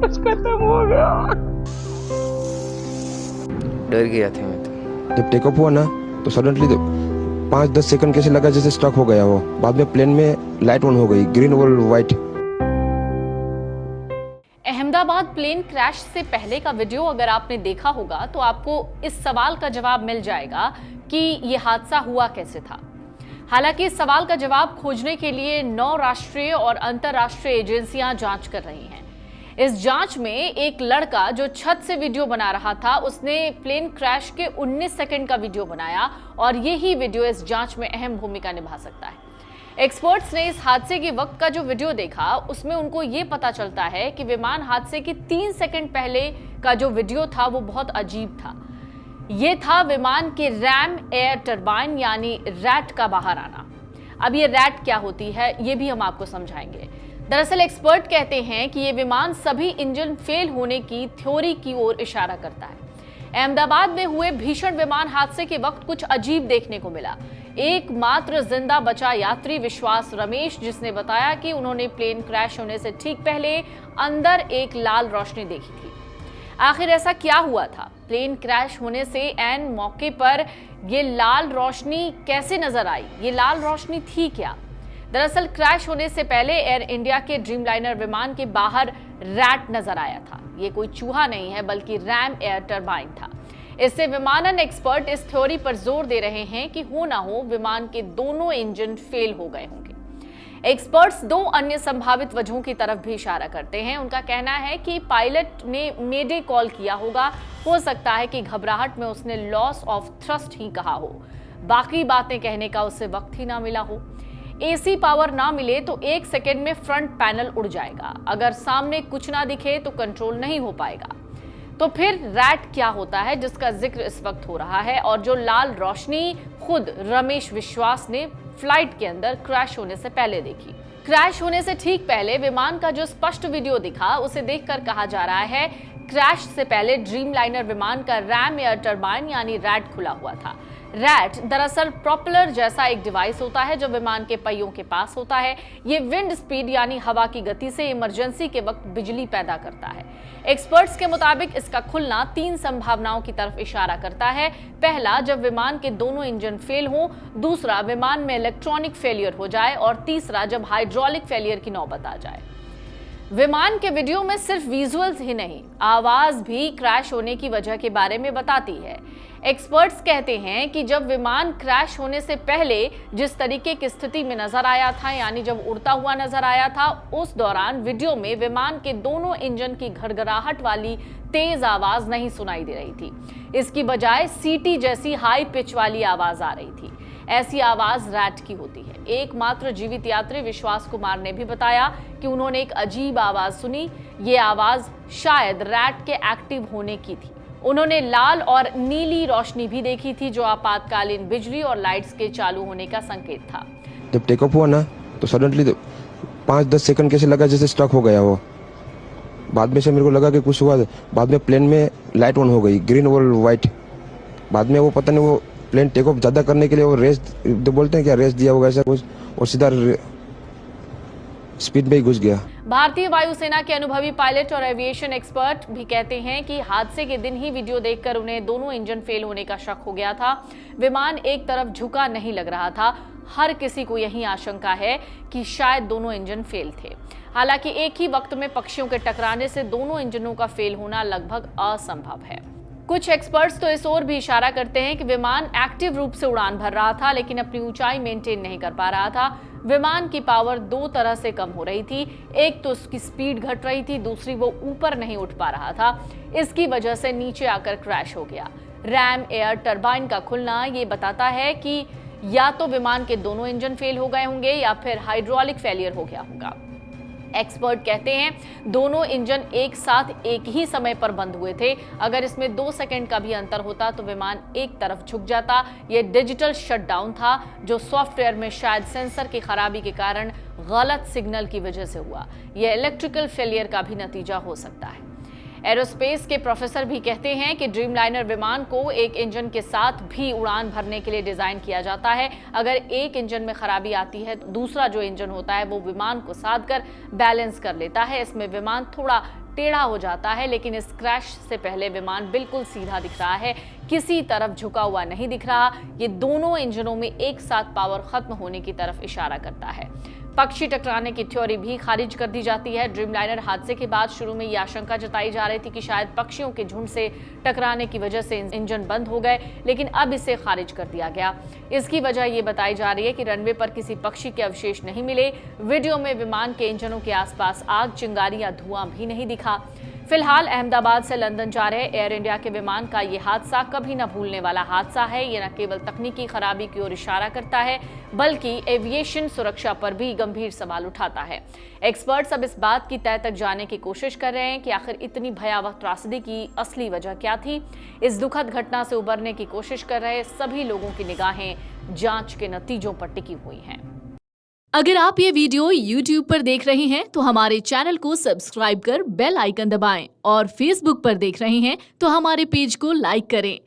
कुछ खत्म हो गया। डर गया था मैं तो। जब टेक ऑफ हुआ ना तो सडनली 5-10 सेकंड कैसे लगा जैसे स्ट्रक हो गया वो। बाद में प्लेन में लाइट ऑन हो गई, ग्रीन और वाइट। अहमदाबाद प्लेन क्रैश से पहले का वीडियो अगर आपने देखा होगा तो आपको इस सवाल का जवाब मिल जाएगा कि यह हादसा हुआ कैसे था। हालांकि इस सवाल का जवाब खोजने के लिए 9 राष्ट्रीय और अंतर्राष्ट्रीय एजेंसियां जांच कर रही हैं। इस जांच में एक लड़का जो छत से वीडियो बना रहा था, उसने प्लेन क्रैश के 19 सेकंड का वीडियो बनाया और यही वीडियो इस जांच में अहम भूमिका निभा सकता है। एक्सपर्ट्स ने इस हादसे के वक्त का जो वीडियो देखा उसमें उनको ये पता चलता है कि विमान हादसे के 3 सेकंड पहले का जो वीडियो था वो बहुत अजीब था। ये था विमान के रैम एयर टरबाइन यानी रैट का बाहर आना। अब ये रैट क्या होती है ये भी हम आपको समझाएंगे। दरअसल एक्सपर्ट कहते हैं कि ये विमान सभी इंजन फेल होने की थ्योरी की ओर इशारा करता है। अहमदाबाद में हुए भीषण विमान हादसे के वक्त कुछ अजीब देखने को मिला। एकमात्र जिंदा बचा यात्री विश्वास रमेश, जिसने बताया कि उन्होंने प्लेन क्रैश होने से ठीक पहले अंदर एक लाल रोशनी देखी थी। आखिर ऐसा क्या हुआ था? प्लेन क्रैश होने से ऐन मौके पर ये लाल रोशनी कैसे नजर आई? ये लाल रोशनी थी क्या? दरअसल क्रैश होने से पहले एयर इंडिया के ड्रीमलाइनर विमान के बाहर रैट नजर आया था। ये कोई चूहा नहीं है बल्कि रैम एयर टरबाइन था। इससे विमानन एक्सपर्ट इस थ्योरी पर जोर दे रहे हैं कि हो ना हो विमान के दोनों इंजन फेल हो गए होंगे। एक्सपर्ट्स 2 अन्य संभावित वजहों की तरफ भी इशारा करते हैं। उनका कहना है कि पायलट ने मेडे कॉल किया होगा। हो सकता है कि घबराहट में उसने लॉस ऑफ थ्रस्ट ही कहा हो। बाकी बातें कहने का उसे वक्त ही ना मिला हो। एसी पावर ना मिले तो 1 सेकेंड में फ्रंट पैनल उड़ जाएगा। अगर सामने कुछ ना दिखे तो कंट्रोल नहीं हो पाएगा। तो फिर रैट क्या होता है जिसका जिक्र इस वक्त हो रहा है और जो लाल रोशनी खुद रमेश विश्वास ने फ्लाइट के अंदर क्रैश होने से पहले देखी। क्रैश होने से ठीक पहले विमान का जो स्पष्ट वीडियो दिखा उसे देखकर कहा जा रहा है क्रैश से पहले ड्रीमलाइनर विमान का रैम एयर टरबाइन यानी रैट खुला हुआ था। रैट दरअसल प्रोपेलर जैसा एक डिवाइस होता है जो विमान के पहियों के पास होता है। ये विंड स्पीड यानी हवा की गति से इमरजेंसी के वक्त बिजली पैदा करता है। एक्सपर्ट्स के मुताबिक इसका खुलना 3 संभावनाओं की तरफ इशारा करता है। पहला, जब विमान के दोनों इंजन फेल हो। दूसरा, विमान में इलेक्ट्रॉनिक फेलियर हो जाए। और तीसरा, जब हाइड्रोलिक फेलियर की नौबत आ जाए। विमान के वीडियो में सिर्फ विजुअल्स ही नहीं, आवाज भी क्रैश होने की वजह के बारे में बताती है। एक्सपर्ट्स कहते हैं कि जब विमान क्रैश होने से पहले जिस तरीके की स्थिति में नजर आया था, यानी जब उड़ता हुआ नजर आया था, उस दौरान वीडियो में विमान के दोनों इंजन की घड़घड़ाहट वाली तेज आवाज नहीं सुनाई दे रही थी। इसकी बजाय सीटी जैसी हाई पिच वाली आवाज आ रही थी। ऐसी आवाज रैट की होती है। एकमात्र जीवित यात्री विश्वास कुमार ने भी बताया कि उन्होंने एक अजीब आवाज सुनी। ये आवाज शायद रैट के एक्टिव होने की थी। उन्होंने लाल और नीली रोशनी भी देखी थी जो आपातकालीन बिजली और लाइट्स के चालू होने का संकेत था। जब टेक ऑफ हुआ ना तो सडनली 5-10 सेकंड कैसे लगा जैसे स्ट्रक हो गया वो। बाद में से मेरे को लगा कि कुछ हुआ। बाद में प्लेन में लाइट ऑन हो गई, ग्रीन और वाइट। बाद में वो पता नहीं वो प्लेन टेक ऑफ ज्यादा करने के लिए वो रेस बोलते हैं क्या, रेस दिया होगा ऐसा कुछ, और सीधा स्पीड में ही घुस गया। भारतीय वायुसेना के अनुभवी पायलट और एविएशन एक्सपर्ट भी कहते हैं कि हादसे के दिन ही वीडियो देखकर उन्हें दोनों इंजन फेल होने का शक हो गया था। विमान एक तरफ झुका नहीं लग रहा था। हर किसी को यही आशंका है कि शायद दोनों इंजन फेल थे। हालांकि एक ही वक्त में पक्षियों के टकराने से दोनों इंजनों का फेल होना लगभग असंभव है। कुछ एक्सपर्ट्स तो इस ओर भी इशारा करते हैं कि विमान एक्टिव रूप से उड़ान भर रहा था लेकिन अपनी ऊंचाई मेंटेन नहीं कर पा रहा था। विमान की पावर 2 तरह से कम हो रही थी। एक तो उसकी स्पीड घट रही थी, दूसरी वो ऊपर नहीं उठ पा रहा था। इसकी वजह से नीचे आकर क्रैश हो गया। रैम एयर टरबाइन का खुलना ये बताता है कि या तो विमान के दोनों इंजन फेल हो गए होंगे या फिर हाइड्रोलिक फेलियर हो गया होगा। एक्सपर्ट कहते हैं दोनों इंजन एक साथ एक ही समय पर बंद हुए थे। अगर इसमें 2 सेकंड का भी अंतर होता तो विमान एक तरफ झुक जाता। यह डिजिटल शटडाउन था जो सॉफ्टवेयर में शायद सेंसर की खराबी के कारण गलत सिग्नल की वजह से हुआ। यह इलेक्ट्रिकल फेलियर का भी नतीजा हो सकता है। एरोस्पेस के प्रोफेसर भी कहते हैं कि ड्रीमलाइनर विमान को एक इंजन के साथ भी उड़ान भरने के लिए डिजाइन किया जाता है। अगर एक इंजन में खराबी आती है तो दूसरा जो इंजन होता है वो विमान को साध कर बैलेंस कर लेता है। इसमें विमान थोड़ा टेढ़ा हो जाता है, लेकिन इस क्रैश से पहले विमान बिल्कुल सीधा दिख रहा है, किसी तरफ झुका हुआ नहीं दिख रहा। ये दोनों इंजनों में एक साथ पावर खत्म होने की तरफ इशारा करता है। पक्षी टकराने की थ्योरी भी खारिज कर दी जाती है। ड्रीमलाइनर हादसे के बाद शुरू में ये आशंका जताई जा रही थी कि शायद पक्षियों के झुंड से टकराने की वजह से इंजन बंद हो गए, लेकिन अब इसे खारिज कर दिया गया। इसकी वजह ये बताई जा रही है कि रनवे पर किसी पक्षी के अवशेष नहीं मिले। वीडियो में विमान के इंजनों के आसपास आग, चिंगारी या धुआं भी नहीं दिखा। फिलहाल अहमदाबाद से लंदन जा रहे एयर इंडिया के विमान का ये हादसा कभी न भूलने वाला हादसा है। ये न केवल तकनीकी खराबी की ओर इशारा करता है, बल्कि एविएशन सुरक्षा पर भी गंभीर सवाल उठाता है। एक्सपर्ट्स अब इस बात की तह तक जाने की कोशिश कर रहे हैं कि आखिर इतनी भयावह त्रासदी की असली वजह क्या थी। इस दुखद घटना से उबरने की कोशिश कर रहे सभी लोगों की निगाहें जांच के नतीजों पर टिकी हुई हैं। अगर आप ये वीडियो YouTube पर देख रहे हैं तो हमारे चैनल को सब्सक्राइब कर बेल आइकन दबाएं और Facebook पर देख रहे हैं तो हमारे पेज को लाइक करें।